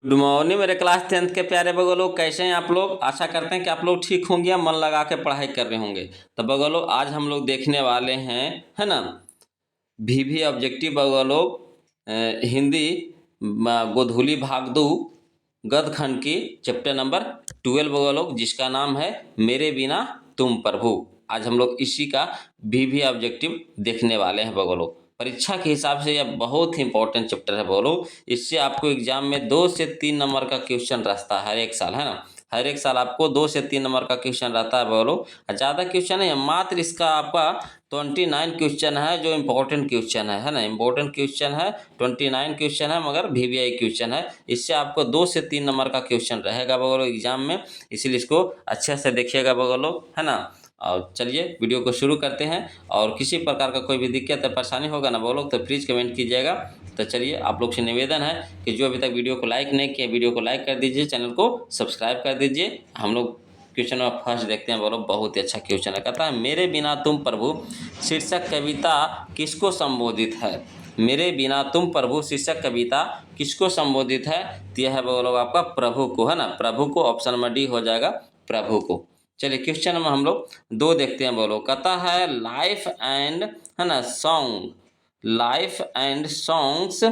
Good morning मेरे class 10th के प्यारे बगो लोग, कैसे हैं आप लोग। आशा करते हैं कि आप लोग ठीक होंगे, मन लगा के पढ़ाई कर रहे होंगे। तो बगो लोग आज हम लोग देखने वाले हैं, है ना, भी ऑब्जेक्टिव बगो लोग हिंदी गोधूली भाग 2 गद्य खंड की चैप्टर नंबर 12 बगो लोग, जिसका नाम है मेरे बिना तुम प्रभु। आज हम लोग इसी का भी ऑब्जेक्टिव देखने वाले हैं बगो लोग। परीक्षा के हिसाब से यह बहुत ही इंपॉर्टेंट चैप्टर है बोलो। इससे आपको एग्जाम में 2 से 3 नंबर का क्वेश्चन रहता है हर एक साल, है ना। हर एक साल आपको 2 से 3 नंबर का क्वेश्चन रहता है बोलो। ज़्यादा क्वेश्चन है, मात्र इसका आपका 29 क्वेश्चन है जो इम्पोर्टेंट क्वेश्चन है ना। इम्पोर्टेंट क्वेश्चन है, 29 क्वेश्चन है, मगर VVI क्वेश्चन है। इससे आपको 2 से 3 नंबर का क्वेश्चन रहेगा बगलो एग्जाम में, इसीलिए इसको अच्छे से देखिएगा बगलो, है ना। और चलिए वीडियो को शुरू करते हैं। और किसी प्रकार का कोई भी दिक्कत या परेशानी होगा ना बोलो तो प्लीज़ कमेंट कीजिएगा। तो चलिए आप लोग से निवेदन है कि जो अभी तक वीडियो को लाइक नहीं किया, वीडियो को लाइक कर दीजिए, चैनल को सब्सक्राइब कर दीजिए। हम लोग क्वेश्चन नंबर फर्स्ट देखते हैं बोलो। बहुत ही अच्छा क्वेश्चन है, कहता है मेरे बिना तुम प्रभु शीर्षक कविता किसको संबोधित है। मेरे बिना तुम प्रभु शीर्षक कविता किसको संबोधित है। तो यह है बोलो आपका प्रभु को, है ना। प्रभु को, ऑप्शन नंबर डी हो जाएगा प्रभु को। चलिए क्वेश्चन में हम लोग 2 देखते हैं बोलो। कहता है लाइफ एंड, है ना, सॉन्ग, लाइफ एंड सॉन्ग्स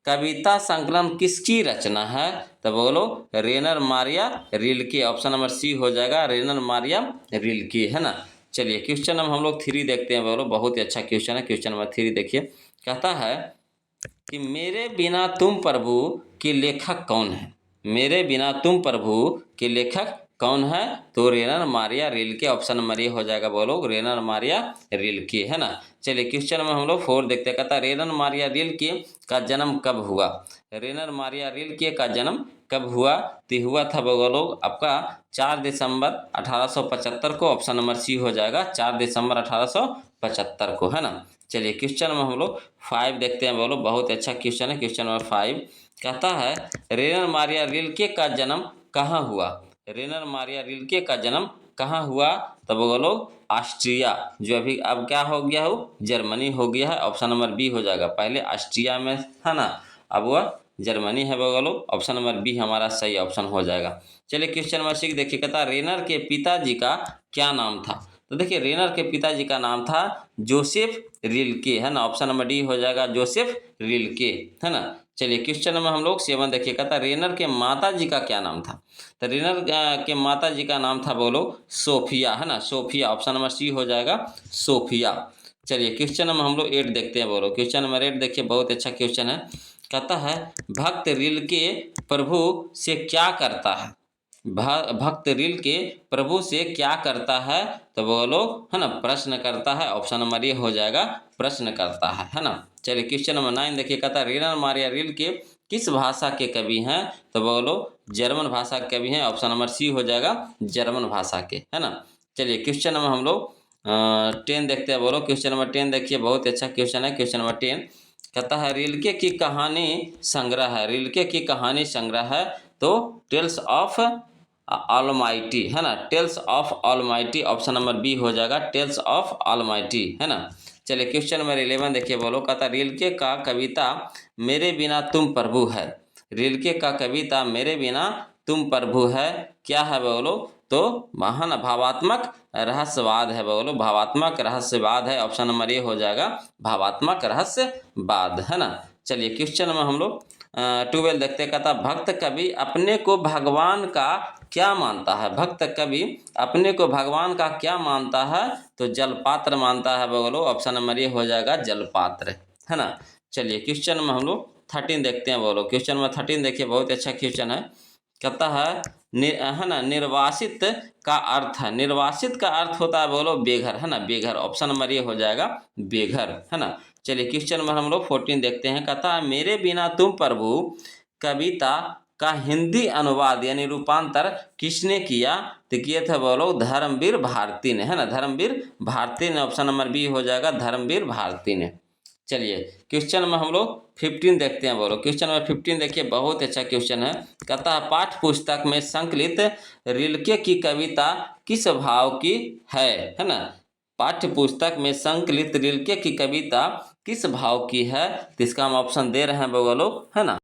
कविता संकलन किसकी रचना है। तो बोलो Rainer Maria Rilke, option number C हो जाएगा रेनर मारिया रिल्के, है ना। चलिए क्वेश्चन नंबर हम लोग 3 देखते हैं बोलो। बहुत ही अच्छा क्वेश्चन है। क्वेश्चन नंबर 3 देखिए, कहता है कि मेरे बिना तुम प्रभु के लेखक कौन है। मेरे बिना तुम प्रभु के लेखक कौन है। तो Rainer Maria Rilke, option number A हो जाएगा बोलो रेनर मारिया रिल्के, है ना। चलिए क्वेश्चन में हम लोग 4 देखते हैं। कहता है रेनर मारिया रिल्के का जन्म कब हुआ। रेनर मारिया रिल्के का जन्म कब हुआ। तो हुआ था बोलो आपका 4 दिसंबर 1875 को, ऑप्शन नंबर सी हो जाएगा 4 दिसंबर 1875 को, है ना। चलिए क्वेश्चन में हम लोग 5 देखते हैं बोलो। बहुत अच्छा क्वेश्चन है। क्वेश्चन नंबर 5 कहता है रेनर मारिया रिल्के का जन्म कहाँ हुआ। रेनर मारिया रिल्के का जन्म कहाँ हुआ। तब बोलो ऑस्ट्रिया, जो अभी अब क्या हो गया हो, जर्मनी हो गया है, ऑप्शन नंबर बी हो जाएगा। पहले ऑस्ट्रिया में, है ना, अब वह जर्मनी है बोलो, ऑप्शन नंबर बी हमारा सही ऑप्शन हो जाएगा। चलिए क्वेश्चन नंबर 6 देखिए, कहता रेनर के पिताजी का क्या नाम था। तो देखिए रेनर के पिताजी का नाम था जोसेफ रिल्के, है ना, ऑप्शन नंबर डी हो जाएगा जोसेफ रिल्के, है ना। चलिए क्वेश्चन नंबर हम लोग 7 देखिए, कहता रेनर के माता जी का क्या नाम था। तो रेनर के माता जी का नाम था बोलो सोफिया, है ना, सोफिया, ऑप्शन नंबर सी हो जाएगा सोफिया। चलिए क्वेश्चन नंबर हम लोग 8 देखते हैं बोलो। क्वेश्चन नंबर 8 देखिए, बहुत अच्छा क्वेश्चन है। कहता है भक्त रिल्के प्रभु से क्या करता है। भक्त रिल्के प्रभु से क्या करता है। तो बोलो, है ना, प्रश्न करता है, ऑप्शन नंबर ये हो जाएगा प्रश्न करता है ना। चलिए क्वेश्चन नंबर 9 देखिए, कहता है रेनर मारिया रिल्के किस भाषा के कवि हैं। तो बोलो जर्मन भाषा के कवि हैं, ऑप्शन नंबर सी हो जाएगा जर्मन भाषा के, है ना। चलिए क्वेश्चन नंबर हम लोग 10 देखते हैं बोलो। क्वेश्चन नंबर 10 देखिए, बहुत अच्छा क्वेश्चन है। क्वेश्चन नंबर 10 कहता है रिल्के की कहानी संग्रह है। रिल्के की कहानी संग्रह है तो टेल्स ऑफ ऑलमाइटी, है ना, tales of almighty, option number B हो जाएगा टेल्स ऑफ ऑलमाइटी, है ना। चलिए क्वेश्चन नंबर 11 देखिए बोलो। कहता रिल्के का कविता मेरे बिना तुम प्रभु है। रिल्के का कविता मेरे बिना तुम प्रभु है क्या है बोलो। तो महान भावात्मक रहस्यवाद है बोलो, भावात्मक रहस्यवाद है, ऑप्शन नंबर ए हो जाएगा भावात्मक रहस्यवाद, है ना। चलिए क्वेश्चन में हम लोग 12 देखते, कहता भक्त कवि अपने को भगवान का क्या मानता है। भक्त कवि अपने को भगवान का क्या मानता है। तो जलपात्र मानता है बोलो, ऑप्शन नंबर ये हो जाएगा जलपात्र, है ना। चलिए क्वेश्चन में हम लोग 13 देखते हैं बोलो। क्वेश्चन में 13 देखिए, बहुत अच्छा क्वेश्चन है। कहता है है ना, निर्वासित का अर्थ है। निर्वासित का अर्थ होता है बोलो बेघर, है ना, बेघर, ऑप्शन नंबर ये हो जाएगा बेघर, है ना। चलिए क्वेश्चन में हम लोग 14 देखते हैं। कहता है मेरे बिना तुम प्रभु कविता का हिंदी अनुवाद यानी रूपांतर किसने किया। तो किए थे बोलो धर्मवीर भारती ने, है ना, धर्मवीर भारती ने, ऑप्शन नंबर बी हो जाएगा धर्मवीर भारती ने। चलिए क्वेश्चन में हम लोग 15 देखते हैं बोलो। क्वेश्चन नंबर 15 देखिए, बहुत अच्छा क्वेश्चन है। कहता है पाठ्य पुस्तक में संकलित रिल्के की कविता किस भाव की है ना। पाठ्य पुस्तक में संकलित रिल्के की कविता किस भाव की है। तो इसका हम ऑप्शन दे रहे हैं बोलो, है ना।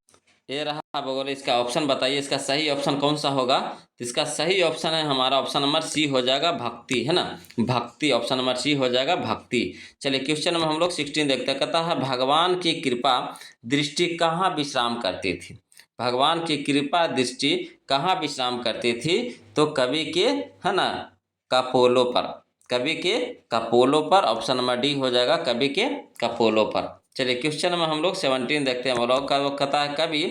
ये रहा बोलो इसका ऑप्शन, बताइए इसका सही ऑप्शन कौन सा होगा। तो इसका सही ऑप्शन है हमारा ऑप्शन नंबर सी हो जाएगा, भक्ति, है ना। भक्ति, ऑप्शन नंबर सी हो जाएगा, भक्ति। चलिए क्वेश्चन नंबर हम लोग 16 देखते हैं। कहता है भगवान की कृपा दृष्टि कहाँ विश्राम करती थी। भगवान की कृपा दृष्टि कहाँ विश्राम करती थी। तो कवि के, है ना, कपोलों पर, कवि के कपोलों पर, ऑप्शन नंबर डी हो जाएगा, कवि के कपोलों पर। चलिए क्वेश्चन में हम लोग 17 देखते हैं। बोलो कहता है कवि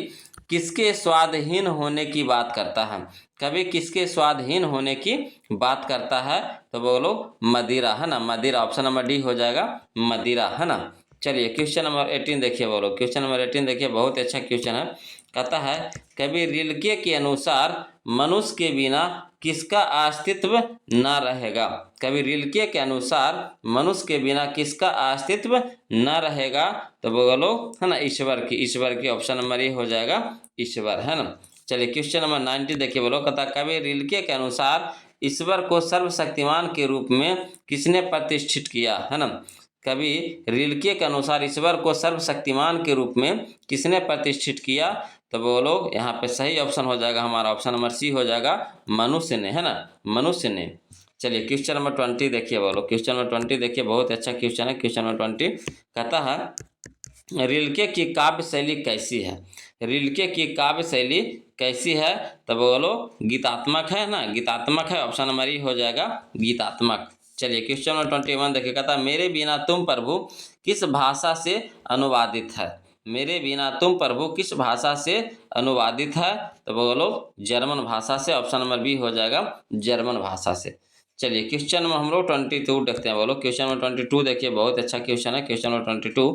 किसके स्वाधीन होने की बात करता है। कवि किसके स्वाधीन होने की बात करता है। तो बोलो मदिरा, है ना, मदिरा, ऑप्शन नंबर डी हो जाएगा, मदिरा, है ना। चलिए क्वेश्चन नंबर 18 देखिए। बोलो क्वेश्चन नंबर 18 देखिए, बहुत अच्छा क्वेश्चन है। कहता है कवि रिल्के के अनुसार मनुष्य के बिना किसका अस्तित्व न रहेगा। कवि रिल्के के अनुसार मनुष्य के बिना किसका अस्तित्व न रहेगा। तो बोलो, है ना, ईश्वर की, ईश्वर की, ऑप्शन नंबर ए हो जाएगा, ईश्वर, है ना। चलिए क्वेश्चन नंबर 90 देखिए। बोलो कहता कवि रिल्के के अनुसार ईश्वर को सर्वशक्तिमान के रूप में किसने प्रतिष्ठित किया, है ना। कवि रिल्के के अनुसार ईश्वर को सर्वशक्तिमान के रूप में किसने प्रतिष्ठित किया। तो बोलो यहाँ पे सही ऑप्शन हो जाएगा हमारा ऑप्शन नंबर सी हो जाएगा, मनुष्य ने, है ना, मनुष्य ने। चलिए क्वेश्चन नंबर 20 देखिए। बोलो क्वेश्चन नंबर 20 देखिए, बहुत अच्छा क्वेश्चन है। क्वेश्चन नंबर 20 कहता है रिल्के की काव्य शैली कैसी है। रिल्के की काव्य शैली कैसी है। तो बोलो गीतात्मक है ना, गीतात्मक है, ऑप्शन नंबर ई हो जाएगा, गीतात्मक। चलिए क्वेश्चन नंबर 21 देखिए। कहता है मेरे बिना तुम प्रभु किस भाषा से अनुवादित है। मेरे बिना तुम प्रभु किस भाषा से अनुवादित है। तो बोलो जर्मन भाषा से, ऑप्शन नंबर बी हो जाएगा, जर्मन भाषा से। चलिए क्वेश्चन में हम लोग 22 देखते हैं। बोलो क्वेश्चन नंबर 22 देखिए, बहुत अच्छा क्वेश्चन है। क्वेश्चन नंबर 22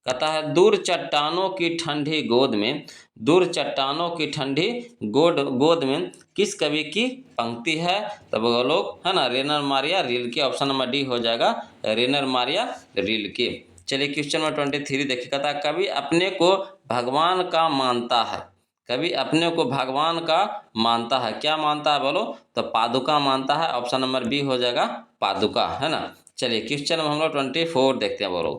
कहता है दूर चट्टानों की ठंडी गोद में, दूर चट्टानों की ठंडी गोद में किस कवि की पंक्ति है। तो बोलो, है ना, Rainer Maria Rilke, option number D हो जाएगा, रेनर मारिया रिल्के। चलिए क्वेश्चन नंबर 23 देखिए। कहता है कवि अपने को भगवान का मानता है। कवि अपने को भगवान का मानता है, क्या मानता है बोलो। तो पादुका मानता है, ऑप्शन नंबर बी हो जाएगा, पादुका, है ना। चलिए क्वेश्चन में हम लोग 24 देखते हैं। बोलो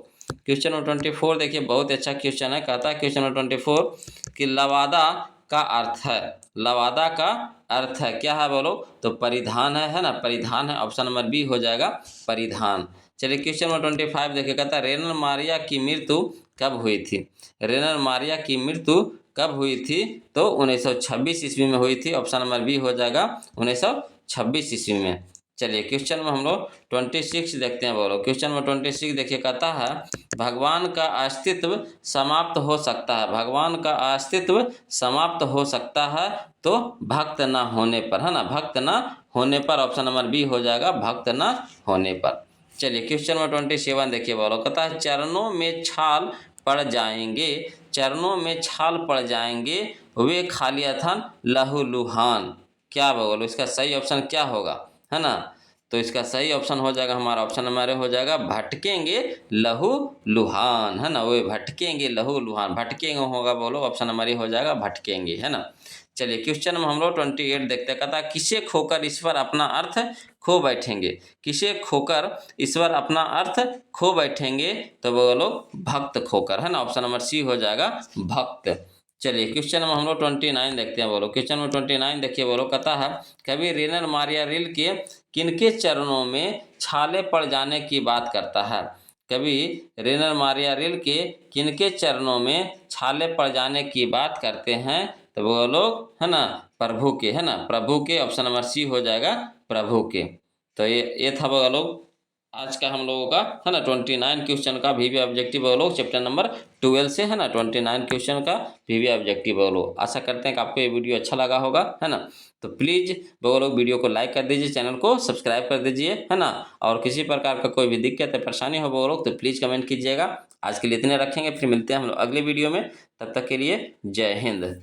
क्वेश्चन नंबर 24 देखिए, बहुत अच्छा क्वेश्चन है। कहता है क्वेश्चन नंबर 24 कि लवादा का अर्थ है, लवादा का अर्थ है क्या है बोलो। तो परिधान है ना, परिधान है, ऑप्शन नंबर बी हो जाएगा, परिधान। चलिए क्वेश्चन नंबर 25 देखिए। कहता है रेनर मारिया की मृत्यु कब हुई थी। रेनर मारिया की मृत्यु कब हुई थी। तो 1926 ईस्वी में हुई थी, ऑप्शन नंबर बी हो जाएगा, 1926 ईस्वी में। चलिए क्वेश्चन में हम लोग 26 देखते हैं। बोलो क्वेश्चन में 26 देखिए। कहता है भगवान का अस्तित्व समाप्त हो सकता है। भगवान का अस्तित्व समाप्त हो सकता है तो भक्त न होने पर, है ना, भक्त न होने पर, ऑप्शन नंबर बी हो जाएगा, भक्त न होने पर। चलिए क्वेश्चन नंबर 27 देखिए। बोलो कहता है चरणों में छाल पड़ जाएंगे, चरणों में छाल पड़ जाएंगे वे खालियाथन लहूलुहान। क्या बोलो इसका सही ऑप्शन क्या होगा, है ना। तो इसका सही ऑप्शन हो जाएगा हमारा ऑप्शन नंबर हो जाएगा, भटकेंगे लहू लुहान, है ना, वे भटकेंगे लहू लुहान, भटकेंगे होगा बोलो, ऑप्शन नंबर हो जाएगा, भटकेंगे, है ना। चलिए क्वेश्चन में हम लोग 28 देखते हैं। कहता किसे खोकर ईश्वर अपना अर्थ खो बैठेंगे। किसे खोकर ईश्वर अपना अर्थ खो बैठेंगे। तो बोलो भक्त खोकर, है ना, ऑप्शन नंबर सी हो जाएगा, भक्त। चलिए क्वेश्चन में हम लोग 29 देखते हैं। बोलो क्वेश्चन में 29 देखिए। बोलो कहता है कवि रेनर मारिया रिल्के किनके चरणों में छाले पड़ जाने की बात करता है। कवि रेनर मारिया रिल्के किनके चरणों में छाले पड़ जाने की बात करते हैं। तो वो लोग, है ना, प्रभु के, है ना, प्रभु के, ऑप्शन नंबर सी हो जाएगा, प्रभु के। तो ये था वो लोग आज का हम लोगों का, है ना, 29 क्वेश्चन का वीवी ऑब्जेक्टिव वो लोग चैप्टर नंबर 12 से, है ना, 29 क्वेश्चन का वीवी ऑब्जेक्टिव वो लोग। आशा करते हैं कि आपको ये वीडियो अच्छा लगा होगा, है ना। तो प्लीज़ वो लोग वीडियो को लाइक कर दीजिए, चैनल को सब्सक्राइब कर दीजिए, है ना। और किसी प्रकार का कोई भी दिक्कत या परेशानी हो वो लोग तो प्लीज़ कमेंट कीजिएगा। आज के लिए इतने रखेंगे, फिर मिलते हैं हम लोग अगले वीडियो में। तब तक के लिए जय हिंद।